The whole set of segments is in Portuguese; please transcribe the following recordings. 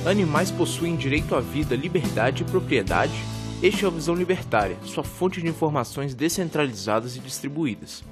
Animais possuem direito à vida, liberdade e propriedade? Este é a Visão Libertária, sua fonte de informações descentralizadas e distribuídas.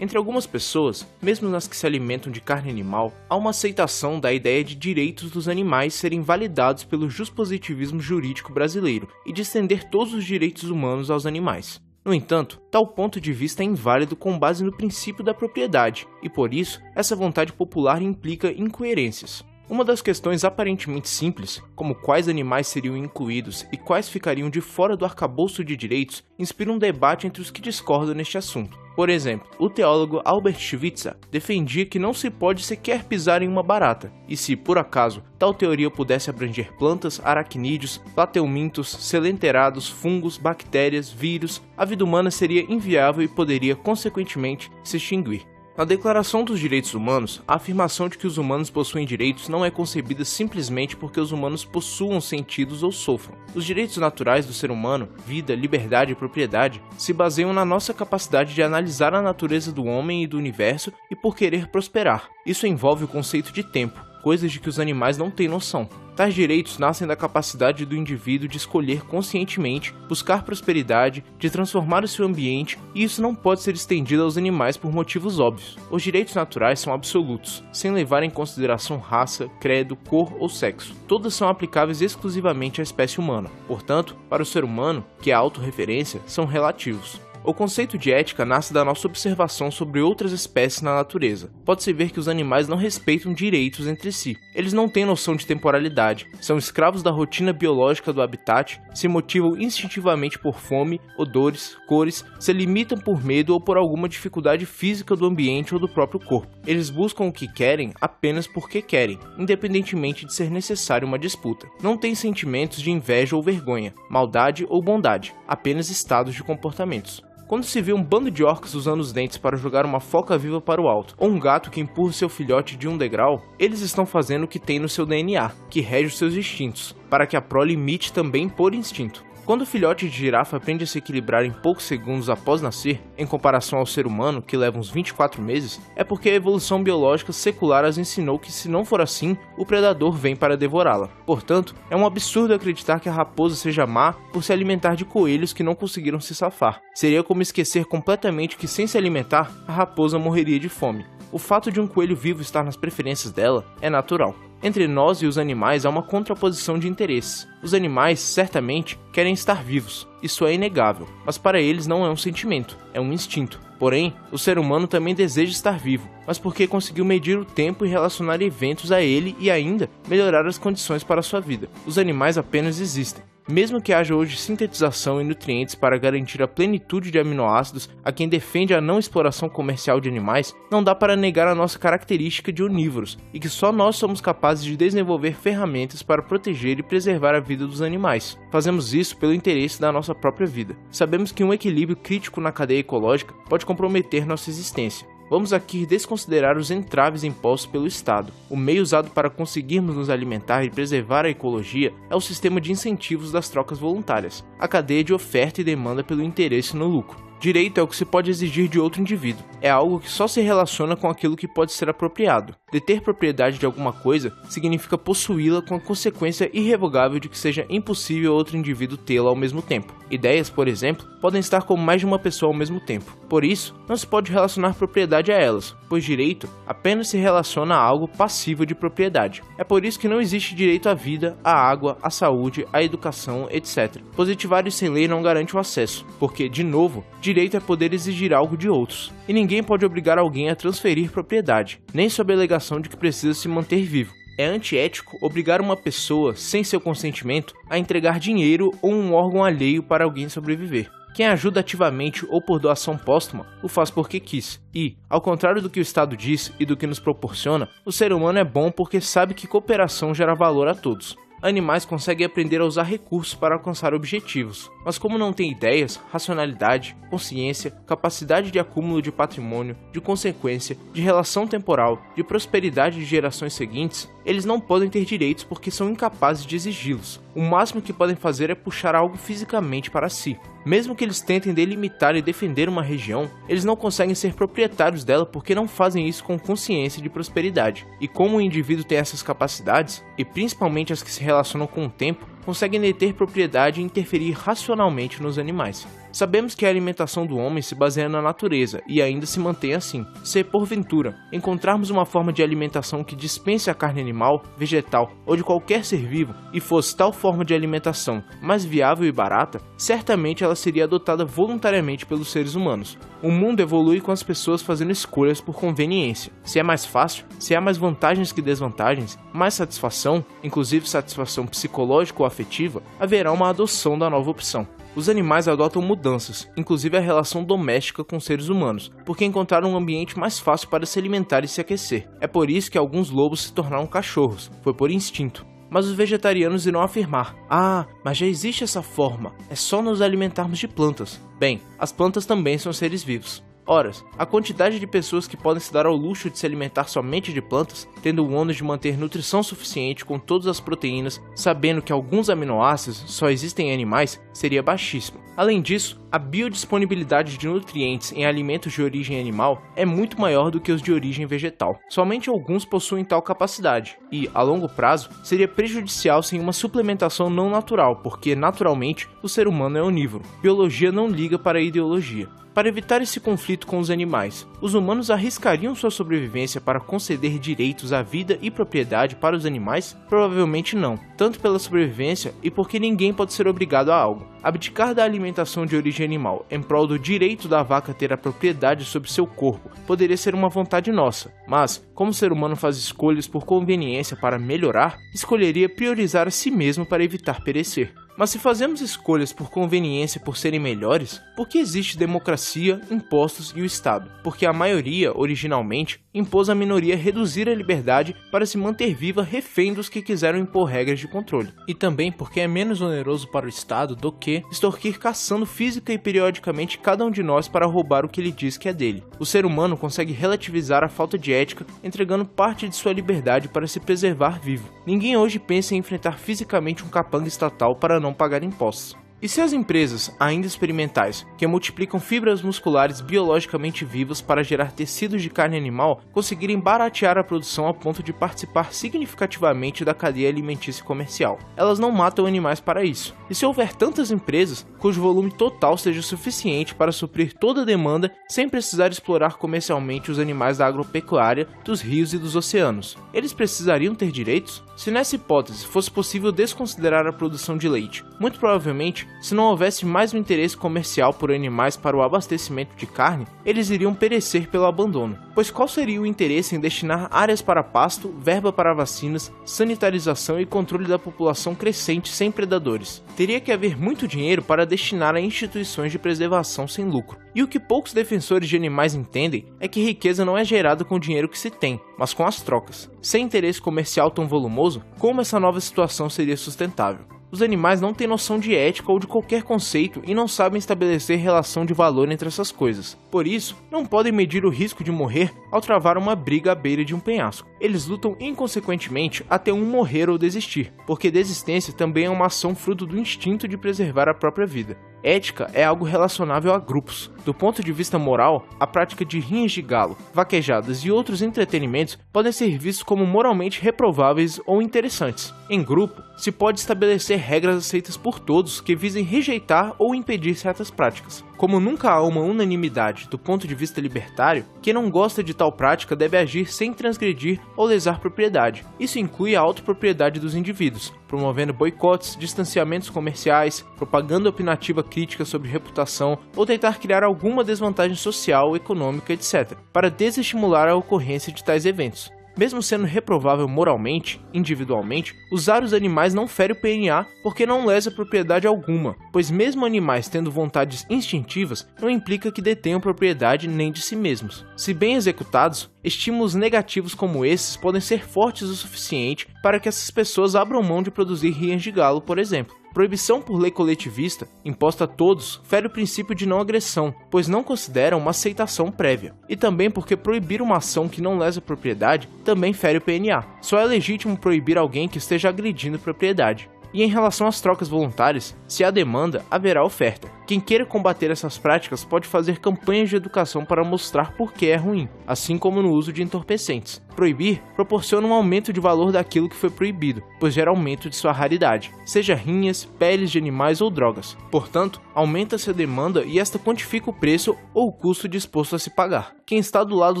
Entre algumas pessoas, mesmo nas que se alimentam de carne animal, há uma aceitação da ideia de direitos dos animais serem validados pelo justpositivismo jurídico brasileiro e de estender todos os direitos humanos aos animais. No entanto, tal ponto de vista é inválido com base no princípio da propriedade, e por isso, essa vontade popular implica incoerências. Uma das questões aparentemente simples, como quais animais seriam incluídos e quais ficariam de fora do arcabouço de direitos, inspira um debate entre os que discordam neste assunto. Por exemplo, o teólogo Albert Schweitzer defendia que não se pode sequer pisar em uma barata, e se, por acaso, tal teoria pudesse abranger plantas, aracnídeos, plateumintos, selenterados, fungos, bactérias, vírus, a vida humana seria inviável e poderia, consequentemente, se extinguir. Na Declaração dos Direitos Humanos, a afirmação de que os humanos possuem direitos não é concebida simplesmente porque os humanos possuam sentidos ou sofram. Os direitos naturais do ser humano, vida, liberdade e propriedade, se baseiam na nossa capacidade de analisar a natureza do homem e do universo e por querer prosperar. Isso envolve o conceito de tempo, coisas de que os animais não têm noção. Tais direitos nascem da capacidade do indivíduo de escolher conscientemente, buscar prosperidade, de transformar o seu ambiente, e isso não pode ser estendido aos animais por motivos óbvios. Os direitos naturais são absolutos, sem levar em consideração raça, credo, cor ou sexo. Todos são aplicáveis exclusivamente à espécie humana. Portanto, para o ser humano, que é a autorreferência, são relativos. O conceito de ética nasce da nossa observação sobre outras espécies na natureza. Pode-se ver que os animais não respeitam direitos entre si. Eles não têm noção de temporalidade, são escravos da rotina biológica do habitat, se motivam instintivamente por fome, odores, cores, se limitam por medo ou por alguma dificuldade física do ambiente ou do próprio corpo. Eles buscam o que querem apenas porque querem, independentemente de ser necessária uma disputa. Não têm sentimentos de inveja ou vergonha, maldade ou bondade, apenas estados de comportamentos. Quando se vê um bando de orcas usando os dentes para jogar uma foca viva para o alto, ou um gato que empurra seu filhote de um degrau, eles estão fazendo o que tem no seu DNA, que rege os seus instintos, para que a prole imite também por instinto. Quando o filhote de girafa aprende a se equilibrar em poucos segundos após nascer, em comparação ao ser humano, que leva uns 24 meses, é porque a evolução biológica secular as ensinou que, se não for assim, o predador vem para devorá-la. Portanto, é um absurdo acreditar que a raposa seja má por se alimentar de coelhos que não conseguiram se safar. Seria como esquecer completamente que, sem se alimentar, a raposa morreria de fome. O fato de um coelho vivo estar nas preferências dela é natural. Entre nós e os animais há uma contraposição de interesses. Os animais, certamente, querem estar vivos, isso é inegável, mas para eles não é um sentimento, é um instinto. Porém, o ser humano também deseja estar vivo, mas porque conseguiu medir o tempo e relacionar eventos a ele e ainda melhorar as condições para a sua vida. Os animais apenas existem. Mesmo que haja hoje sintetização e nutrientes para garantir a plenitude de aminoácidos a quem defende a não exploração comercial de animais, não dá para negar a nossa característica de onívoros e que só nós somos capazes de desenvolver ferramentas para proteger e preservar a vida dos animais. Fazemos isso pelo interesse da nossa própria vida. Sabemos que um equilíbrio crítico na cadeia ecológica pode comprometer nossa existência. Vamos aqui desconsiderar os entraves impostos pelo Estado. O meio usado para conseguirmos nos alimentar e preservar a ecologia é o sistema de incentivos das trocas voluntárias, a cadeia de oferta e demanda pelo interesse no lucro. Direito é o que se pode exigir de outro indivíduo. É algo que só se relaciona com aquilo que pode ser apropriado. Deter propriedade de alguma coisa significa possuí-la com a consequência irrevogável de que seja impossível outro indivíduo tê-la ao mesmo tempo. Ideias, por exemplo, podem estar com mais de uma pessoa ao mesmo tempo. Por isso, não se pode relacionar propriedade a elas, pois direito apenas se relaciona a algo passivo de propriedade. É por isso que não existe direito à vida, à água, à saúde, à educação, etc. Positivário sem lei não garante o acesso, porque, de novo, direito é poder exigir algo de outros, e ninguém pode obrigar alguém a transferir propriedade, nem sob a alegação de que precisa se manter vivo. É antiético obrigar uma pessoa, sem seu consentimento, a entregar dinheiro ou um órgão alheio para alguém sobreviver. Quem ajuda ativamente ou por doação póstuma, o faz porque quis. E, ao contrário do que o Estado diz e do que nos proporciona, o ser humano é bom porque sabe que cooperação gera valor a todos. Animais conseguem aprender a usar recursos para alcançar objetivos, mas como não têm ideias, racionalidade, consciência, capacidade de acúmulo de patrimônio, de consequência, de relação temporal, de prosperidade de gerações seguintes, eles não podem ter direitos porque são incapazes de exigi-los. O máximo que podem fazer é puxar algo fisicamente para si. Mesmo que eles tentem delimitar e defender uma região, eles não conseguem ser proprietários dela porque não fazem isso com consciência de prosperidade. E como o indivíduo tem essas capacidades, e principalmente as que se relacionam com o tempo, conseguem deter propriedade e interferir racionalmente nos animais. Sabemos que a alimentação do homem se baseia na natureza e ainda se mantém assim. Se, porventura, encontrarmos uma forma de alimentação que dispense a carne animal, vegetal ou de qualquer ser vivo e fosse tal forma de alimentação mais viável e barata, certamente ela seria adotada voluntariamente pelos seres humanos. O mundo evolui com as pessoas fazendo escolhas por conveniência. Se é mais fácil, se há mais vantagens que desvantagens, mais satisfação, inclusive satisfação psicológica ou afetiva, haverá uma adoção da nova opção. Os animais adotam mudanças, inclusive a relação doméstica com seres humanos, porque encontraram um ambiente mais fácil para se alimentar e se aquecer. É por isso que alguns lobos se tornaram cachorros, foi por instinto. Mas os vegetarianos irão afirmar: ah, mas já existe essa forma, é só nos alimentarmos de plantas. Bem, as plantas também são seres vivos. Ora, a quantidade de pessoas que podem se dar ao luxo de se alimentar somente de plantas, tendo o ônus de manter nutrição suficiente com todas as proteínas, sabendo que alguns aminoácidos só existem em animais, seria baixíssima. Além disso, a biodisponibilidade de nutrientes em alimentos de origem animal é muito maior do que os de origem vegetal. Somente alguns possuem tal capacidade e, a longo prazo, seria prejudicial sem uma suplementação não natural, porque, naturalmente, o ser humano é onívoro. Biologia não liga para a ideologia. Para evitar esse conflito com os animais, os humanos arriscariam sua sobrevivência para conceder direitos à vida e propriedade para os animais? Provavelmente não, tanto pela sobrevivência e porque ninguém pode ser obrigado a algo. Abdicar da alimentação de origem animal em prol do direito da vaca ter a propriedade sobre seu corpo poderia ser uma vontade nossa, mas, como o ser humano faz escolhas por conveniência para melhorar, escolheria priorizar a si mesmo para evitar perecer. Mas se fazemos escolhas por conveniência por serem melhores, por que existe democracia, impostos e o Estado? Porque a maioria, originalmente, impôs à minoria reduzir a liberdade para se manter viva refém dos que quiseram impor regras de controle. E também porque é menos oneroso para o Estado do que extorquir caçando física e periodicamente cada um de nós para roubar o que ele diz que é dele. O ser humano consegue relativizar a falta de ética entregando parte de sua liberdade para se preservar vivo. Ninguém hoje pensa em enfrentar fisicamente um capanga estatal para não pagar impostos. E se as empresas, ainda experimentais, que multiplicam fibras musculares biologicamente vivas para gerar tecidos de carne animal, conseguirem baratear a produção a ponto de participar significativamente da cadeia alimentícia comercial? Elas não matam animais para isso. E se houver tantas empresas, cujo volume total seja suficiente para suprir toda a demanda sem precisar explorar comercialmente os animais da agropecuária, dos rios e dos oceanos, eles precisariam ter direitos? Se nessa hipótese fosse possível desconsiderar a produção de leite, muito provavelmente, se não houvesse mais um interesse comercial por animais para o abastecimento de carne, eles iriam perecer pelo abandono. Pois qual seria o interesse em destinar áreas para pasto, verba para vacinas, sanitarização e controle da população crescente sem predadores? Teria que haver muito dinheiro para destinar a instituições de preservação sem lucro. E o que poucos defensores de animais entendem é que riqueza não é gerada com o dinheiro que se tem, mas com as trocas. Sem interesse comercial tão volumoso, como essa nova situação seria sustentável? Os animais não têm noção de ética ou de qualquer conceito e não sabem estabelecer relação de valor entre essas coisas. Por isso, não podem medir o risco de morrer ao travar uma briga à beira de um penhasco. Eles lutam inconsequentemente até um morrer ou desistir, porque desistência também é uma ação fruto do instinto de preservar a própria vida. Ética é algo relacionável a grupos. Do ponto de vista moral, a prática de rinhas de galo, vaquejadas e outros entretenimentos podem ser vistos como moralmente reprováveis ou interessantes. Em grupo, se pode estabelecer regras aceitas por todos que visem rejeitar ou impedir certas práticas. Como nunca há uma unanimidade do ponto de vista libertário, quem não gosta de tal prática deve agir sem transgredir ou lesar propriedade. Isso inclui a autopropriedade dos indivíduos, promovendo boicotes, distanciamentos comerciais, propaganda opinativa crítica sobre reputação ou tentar criar alguma desvantagem social, econômica, etc., para desestimular a ocorrência de tais eventos. Mesmo sendo reprovável moralmente, individualmente, usar os animais não fere o PNA porque não lesa propriedade alguma, pois mesmo animais tendo vontades instintivas, não implica que detenham propriedade nem de si mesmos. Se bem executados, estímulos negativos como esses podem ser fortes o suficiente para que essas pessoas abram mão de produzir rinhas de galo, por exemplo. Proibição por lei coletivista, imposta a todos, fere o princípio de não agressão, pois não considera uma aceitação prévia. E também porque proibir uma ação que não lesa propriedade também fere o PNA. Só é legítimo proibir alguém que esteja agredindo propriedade. E em relação às trocas voluntárias, se há demanda, haverá oferta. Quem queira combater essas práticas pode fazer campanhas de educação para mostrar por que é ruim, assim como no uso de entorpecentes. Proibir proporciona um aumento de valor daquilo que foi proibido, pois gera aumento de sua raridade, seja rinhas, peles de animais ou drogas. Portanto, aumenta-se a demanda e esta quantifica o preço ou o custo disposto a se pagar. Quem está do lado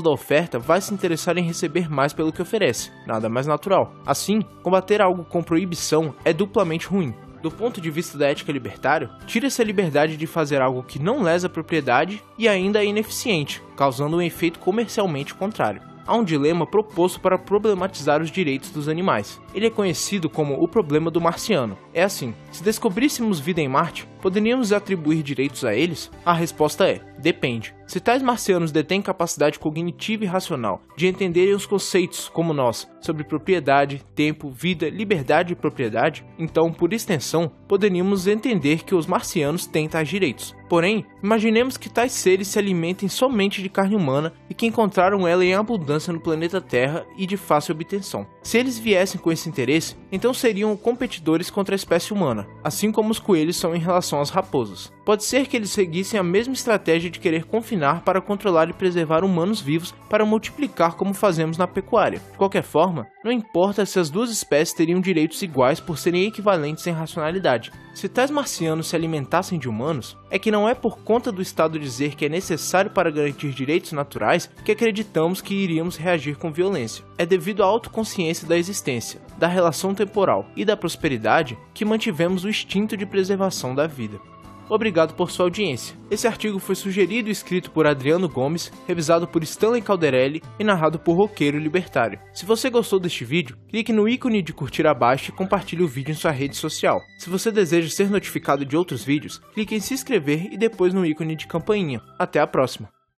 da oferta vai se interessar em receber mais pelo que oferece, nada mais natural. Assim, combater algo com proibição é duplamente ruim. Do ponto de vista da ética libertária, tira-se a liberdade de fazer algo que não lesa a propriedade e ainda é ineficiente, causando um efeito comercialmente contrário. Há um dilema proposto para problematizar os direitos dos animais. Ele é conhecido como o problema do marciano. É assim, se descobríssemos vida em Marte, poderíamos atribuir direitos a eles? A resposta é: depende. Se tais marcianos detêm capacidade cognitiva e racional de entenderem os conceitos, como nós, sobre propriedade, tempo, vida, liberdade e propriedade, então, por extensão, poderíamos entender que os marcianos têm tais direitos. Porém, imaginemos que tais seres se alimentem somente de carne humana e que encontraram ela em abundância no planeta Terra e de fácil obtenção. Se eles viessem com esse interesse, então seriam competidores contra a espécie humana, assim como os coelhos são em relação às raposas. Pode ser que eles seguissem a mesma estratégia de querer confinar para controlar e preservar humanos vivos para multiplicar como fazemos na pecuária. De qualquer forma, não importa se as duas espécies teriam direitos iguais por serem equivalentes em racionalidade. Se tais marcianos se alimentassem de humanos, é que não é por conta do Estado dizer que é necessário para garantir direitos naturais que acreditamos que iríamos reagir com violência. É devido à autoconsciência da existência, da relação temporal e da prosperidade que mantivemos o instinto de preservação da vida. Obrigado por sua audiência. Esse artigo foi sugerido e escrito por Adriano Gomes, revisado por Stanley Calderelli e narrado por Roqueiro Libertário. Se você gostou deste vídeo, clique no ícone de curtir abaixo e compartilhe o vídeo em sua rede social. Se você deseja ser notificado de outros vídeos, clique em se inscrever e depois no ícone de campainha. Até a próxima!